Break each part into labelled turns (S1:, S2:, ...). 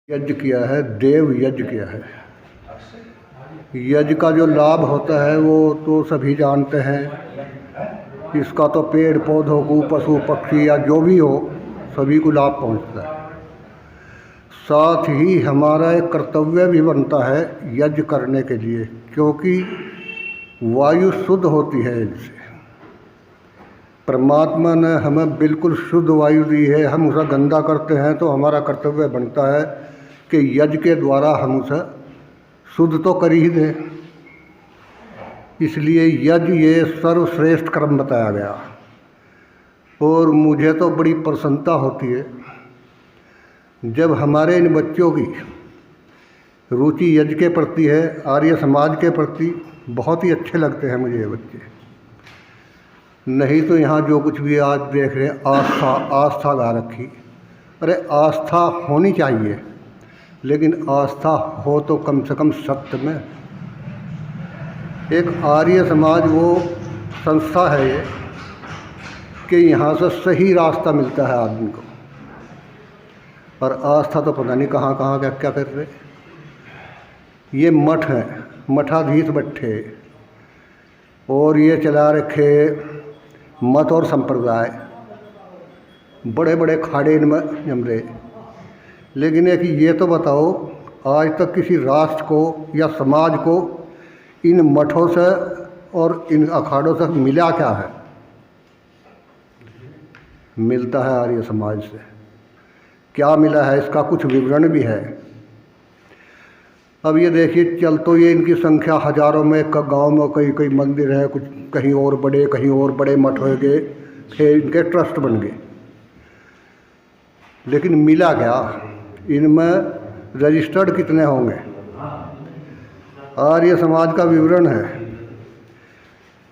S1: यज्ञ किया है, देव यज्ञ किया है। यज्ञ का जो लाभ होता है वो तो सभी जानते हैं। इसका तो पेड़ पौधों को, पशु पक्षी या जो भी हो, सभी को लाभ पहुंचता है। साथ ही हमारा एक कर्तव्य भी बनता है यज्ञ करने के लिए, क्योंकि वायु शुद्ध होती है यज्ञ से। परमात्मा ने हमें बिल्कुल शुद्ध वायु दी है, हम उसे गंदा करते हैं तो हमारा कर्तव्य बनता है कि यज्ञ के द्वारा हम उसे शुद्ध तो कर ही दें। इसलिए यज्ञ ये सर्वश्रेष्ठ कर्म बताया गया। और मुझे तो बड़ी प्रसन्नता होती है जब हमारे इन बच्चों की रुचि यज्ञ के प्रति है, आर्य समाज के प्रति। बहुत ही अच्छे लगते हैं मुझे ये बच्चे। नहीं तो यहाँ जो कुछ भी आज देख रहे हैं, आस्था आस्था गा रखी। अरे आस्था होनी चाहिए, लेकिन आस्था हो तो कम से कम सत्य में। एक आर्य समाज वो संस्था है ये कि यहाँ से सही रास्ता मिलता है आदमी को। और आस्था तो पता नहीं कहाँ कहाँ क्या कर रहे। ये मठ है, मठाधीश बैठे और ये चला रखे मत और संप्रदाय, बड़े बड़े खाड़े इनमें जम रहे। लेकिन एक ये तो बताओ, आज तक किसी राष्ट्र को या समाज को इन मठों से और इन अखाड़ों से मिला क्या है? मिलता है आर्य समाज से। क्या मिला है इसका कुछ विवरण भी है। अब ये देखिए, चल तो ये इनकी संख्या हजारों में, एक गांव में कई कई मंदिर हैं, कुछ कहीं और बड़े मठ हो गए, फिर इनके ट्रस्ट बन गए। लेकिन मिला क्या? इनमें रजिस्टर्ड कितने होंगे? आर्य समाज का विवरण है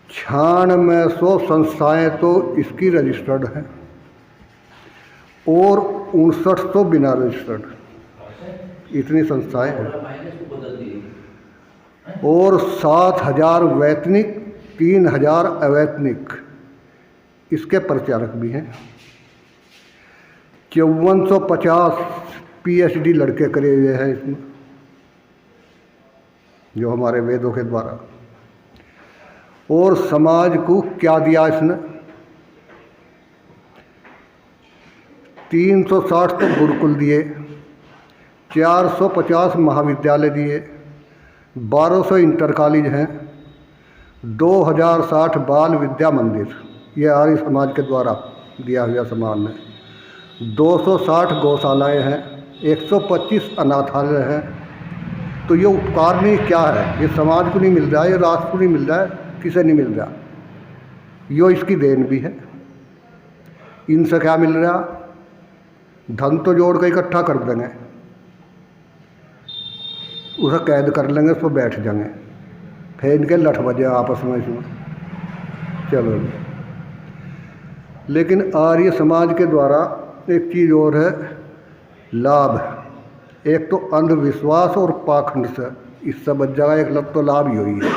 S1: 9600 संस्थाएं तो इसकी रजिस्टर्ड हैं और 5900 बिना रजिस्टर्ड। इतनी संस्थाएं हैं। और 7000 वैतनिक, 3000 अवैतनिक इसके प्रचारक भी हैं। 5450 PhD लड़के करे हुए हैं इसमें, जो हमारे वेदों के द्वारा। और समाज को क्या दिया इसने? 360 तो गुरुकुल दिए, 450 महाविद्यालय दिए, 1200 इंटर कॉलेज हैं, 2060 बाल विद्या मंदिर, ये आर्य समाज के द्वारा दिया हुआ सम्मान है। 260 गौशालाएँ हैं, 125 अनाथालय हैं। तो ये उपकार नहीं क्या है? ये समाज को नहीं मिल रहा है, ये राष्ट्र को नहीं मिल रहा है, किसे नहीं मिल रहा? यो इसकी देन भी है। इनसे क्या मिल रहा? धन तो जोड़ कर इकट्ठा कर देंगे, उसे कैद कर लेंगे, उस पर बैठ जाएंगे, फिर इनके लठ बजे आपस में इसमें। चलो, लेकिन आर्य समाज के द्वारा एक चीज़ और है, लाभ। एक तो अंधविश्वास और पाखंड से इससे बच जाएगा, एक लग तो लाभ ही हुई है।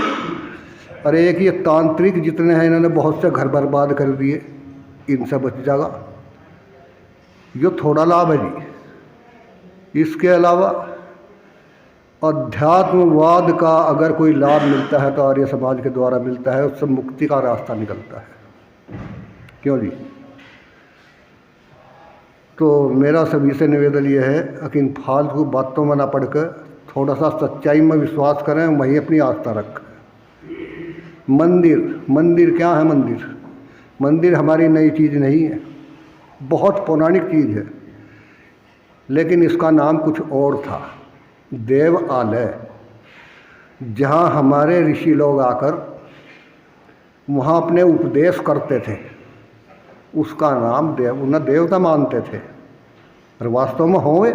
S1: अरे एक ये तांत्रिक जितने हैं, इन्होंने बहुत से घर बर्बाद कर दिए, इनसे बच जाएगा। ये थोड़ा लाभ है जी। इसके अलावा अध्यात्मवाद का अगर कोई लाभ मिलता है तो आर्य समाज के द्वारा मिलता है, उससे मुक्ति का रास्ता निकलता है। क्यों जी? तो मेरा सभी से निवेदन ये है कि इन फालतू बातों में ना पढ़कर थोड़ा सा सच्चाई में विश्वास करें, वहीं अपनी आस्था रखें। मंदिर क्या है? मंदिर हमारी नई चीज़ नहीं है, बहुत पौराणिक चीज़ है। लेकिन इसका नाम कुछ और था, देवालय। जहाँ हमारे ऋषि लोग आकर वहाँ अपने उपदेश करते थे, उसका नाम उन्हें देवता मानते थे। और वास्तव में होए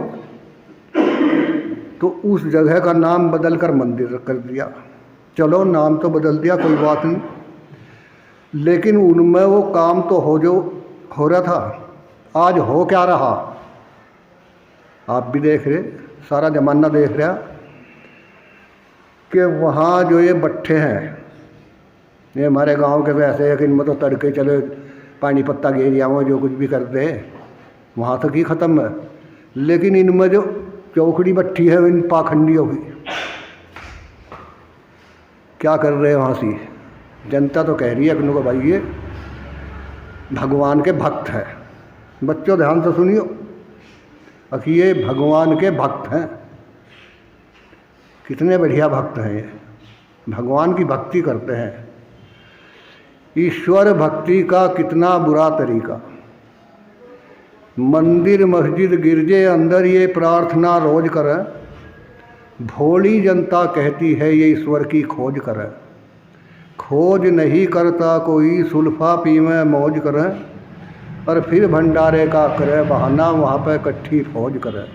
S1: तो उस जगह का नाम बदल कर मंदिर कर दिया। चलो, नाम तो बदल दिया, कोई बात नहीं, लेकिन उनमें वो काम तो हो रहा था। आज हो क्या रहा? आप भी देख रहे, सारा जमाना देख रहा कि वहाँ जो ये बट्ठे हैं, ये हमारे गांव के वैसे है कि इनमें तो तड़के चले पानी पत्ता घेरिया में जो कुछ भी करते हैं, वहाँ तक ही ख़त्म है। लेकिन इनमें जो चौकड़ी बट्टी है इन पाखंडियों की। क्या कर रहे हैं वहाँ से? जनता तो कह रही है कि भाई ये भगवान के भक्त हैं। बच्चों ध्यान से सुनियो कि ये भगवान के भक्त हैं। कितने बढ़िया भक्त हैं ये, भगवान की भक्ति करते हैं। ईश्वर भक्ति का कितना बुरा तरीका। मंदिर मस्जिद गिरजे अंदर ये प्रार्थना रोज करें। भोली जनता कहती है ये ईश्वर की खोज करें। खोज नहीं करता कोई, सुल्फा पीवे मौज करें, और फिर भंडारे का करे बहाना, वहाँ पर इकट्ठी फौज करे।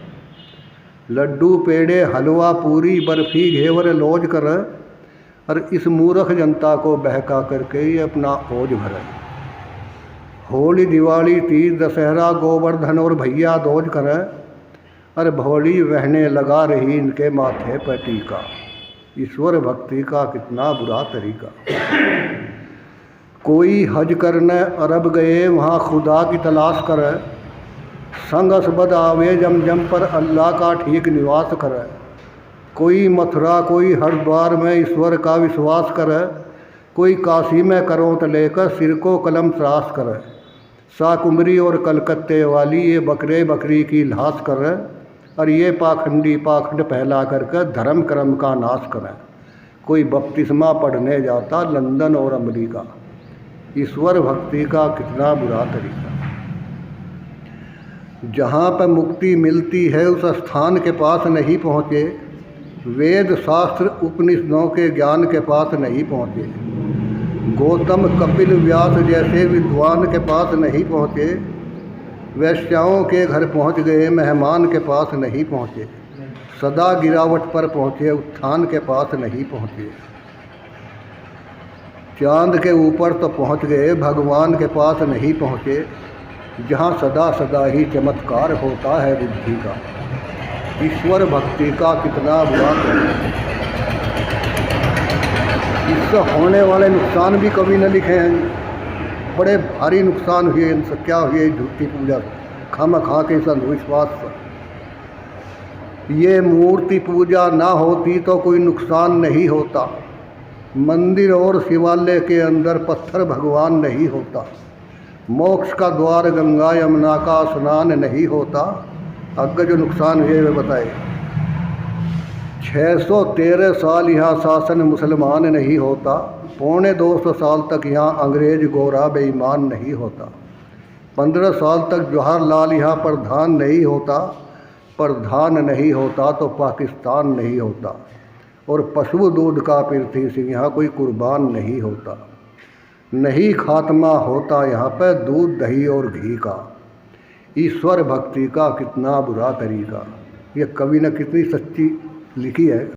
S1: लड्डू पेड़े हलवा पूरी बर्फी घेवर लौज करे, और इस मूर्ख जनता को बहका करके ये अपना ओझ भरे। होली दिवाली तीज दशहरा गोवर्धन और भैया दोज करें, और भोली बहने लगा रही इनके माथे पर टीका। ईश्वर भक्ति का कितना बुरा तरीका। कोई हज करने अरब गए वहाँ खुदा की तलाश करे, संग असबद आवे जम जम पर अल्लाह का ठीक निवास करे। कोई मथुरा कोई हरिद्वार में ईश्वर का विश्वास करे, कोई काशी में करों लेकर सिर को कलम त्रास करे। साकुमरी और कलकत्ते वाली ये बकरे बकरी की लाश करे, और ये पाखंडी पाखंड फैला करके धर्म कर्म का नाश करें। कोई बपतिस्मा पढ़ने जाता लंदन और अमेरिका। ईश्वर भक्ति का कितना बुरा तरीका। जहाँ पर मुक्ति मिलती है उस स्थान के पास नहीं पहुँचे, वेद शास्त्र उपनिषदों के ज्ञान के पास नहीं पहुँचे, गौतम कपिल व्यास जैसे विद्वान के पास नहीं पहुँचे, वैश्याओं के घर पहुँच गए मेहमान के पास नहीं पहुँचे, सदा गिरावट पर पहुँचे उत्थान के पास नहीं पहुँचे। चांद के ऊपर तो पहुँच गए भगवान के पास नहीं पहुँचे, जहाँ सदा सदा ही चमत्कार होता है बुद्धि का। ईश्वर भक्ति का कितना बुरा है। इससे होने वाले नुकसान भी कभी न लिखे हैं। बड़े भारी नुकसान हुए इनसे। क्या हुए? झूठी पूजा, खाम खा के इस अंधविश्वास से। ये मूर्ति पूजा ना होती तो कोई नुकसान नहीं होता। मंदिर और शिवालय के अंदर पत्थर भगवान नहीं होता। मोक्ष का द्वार गंगा यमुना का स्नान नहीं होता। आगे जो नुकसान हुए वे बताए। 613 साल यहाँ शासन मुसलमान नहीं होता। 250 साल तक यहाँ अंग्रेज गोरा बेईमान नहीं होता। 15 साल तक जवाहरलाल यहाँ प्रधान नहीं होता। प्रधान नहीं होता तो पाकिस्तान नहीं होता। और पशु दूध का पृथ्वी सिंह यहाँ कोई कुर्बान नहीं होता। नहीं खात्मा होता यहाँ पर दूध दही और घी का। ईश्वर भक्ति का कितना बुरा तरीका। ये कवि ने कितनी सच्ची लिखी है।